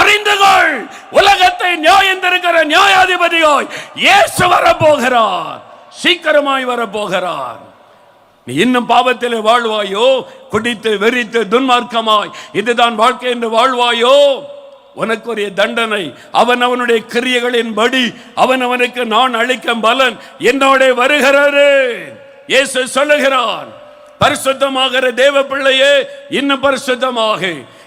அறிந்து கொள், உலகத்தை நியாயந்திருக்கிற நியாயாதிபதியாய் இயேசு வரப்போகிறார், சீக்கிரமாய் வரப்போகிறார். நீ இன்னும் பாவத்திலே வாழ்வாயோ, குடித்து வெறித்து துன்மார்க்கமாய் இதுதான் வாழ்க்கை என்று வாழ்வாயோ, உனக்குரிய தண்டனை அவனுடைய கிரியைகளின்படி அவனுக்கு நான் அளிக்கும் பலன் என்னோட வருகிறது. இயேசு சொல்லுகிறான், பரிசுத்தமாகிற தேவ பிள்ளையே இன்னும் பரிசுத்தமாக,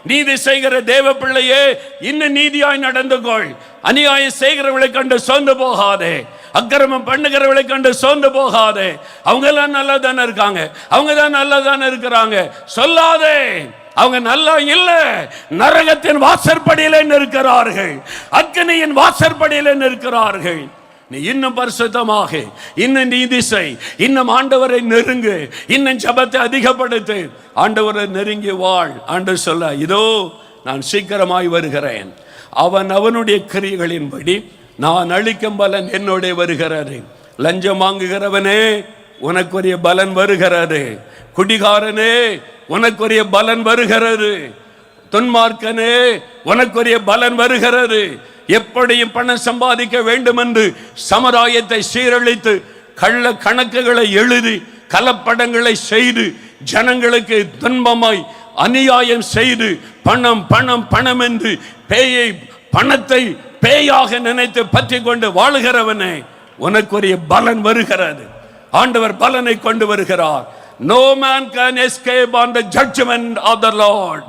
நீதி செய்கிற தேவ பிள்ளையே இன்னும் நீதியாய் நடந்து கொள். அநியாயம் செய்கிறவர்களை கண்டு சோர்ந்து போகாதே, அக்கிரமம் பண்ணுகிறவர்களை கண்டு சோர்ந்து போகாதே. அவங்க எல்லாம் நல்லா தானே இருக்காங்க, அவங்க தான் நல்லா தானே இருக்கிறாங்க சொல்லாதே. அவங்க நல்லா இல்ல, நரகத்தின் வாசற்படியில நிற்கிறார்கள், அக்கினியின் வாசற்படியில நிற்கிறார்கள். நீ இன்னும் பரிசுத்தமாக, இன்னும் நீதி செய், இன்னும் ஆண்டவரை நெருங்கு, இன்னும் ஜெபத்தை அதிகப்படுத்து, ஆண்டவரை நெருங்கி வாழ். ஆண்டவர் சொல்ல, இதோ நான் சீக்கிரமாய் வருகிறேன், அவனுடைய கிரியைகளின்படி நான் அளிக்கும் பலன் என்னோட வருகிறது. லஞ்சம் வாங்குகிறவனே உனக்குரிய பலன் வருகிறது, குடிகாரனே உனக்குரிய பலன் வருகிறது, துன்மார்க்கனே உனக்குரிய பலன் வருகிறது. எப்படியும் பணம் சம்பாதிக்க வேண்டும் என்று சமுதாயத்தை சீரழித்து கள்ள கணக்குகளை எழுதி கலப்படங்களை செய்து ஜனங்களுக்கு துன்பமாய் அநியாயம் செய்து பணம் பணம் பணம் என்று பணத்தை பேயாக நினைத்து பற்றி கொண்டு வாழுகிறவனே உனக்குரிய பலன் வருகிறது. ஆண்டவர் பலனை கொண்டு வருகிறார். No man can escape on the judgment of the Lord.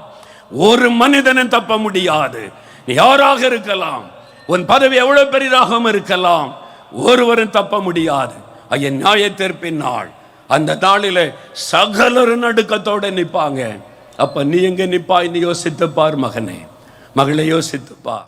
ஒரு மனிதனும் தப்ப முடியாது. நீ யாராக இருக்கலாம், உன் பதவி எவ்வளவு பெரிதாகவும் இருக்கலாம், ஒருவரும் தப்ப முடியாது. ஐயா, நியாய தீர்ப்பின் நாள், அந்த நாளிலே சகலரும் நடுக்கத்தோட நிற்பாங்க. அப்ப நீ எங்க நிப்பாய்? நீ யோசித்துப்பார் மகனே, மகளை யோசித்துப்பார்.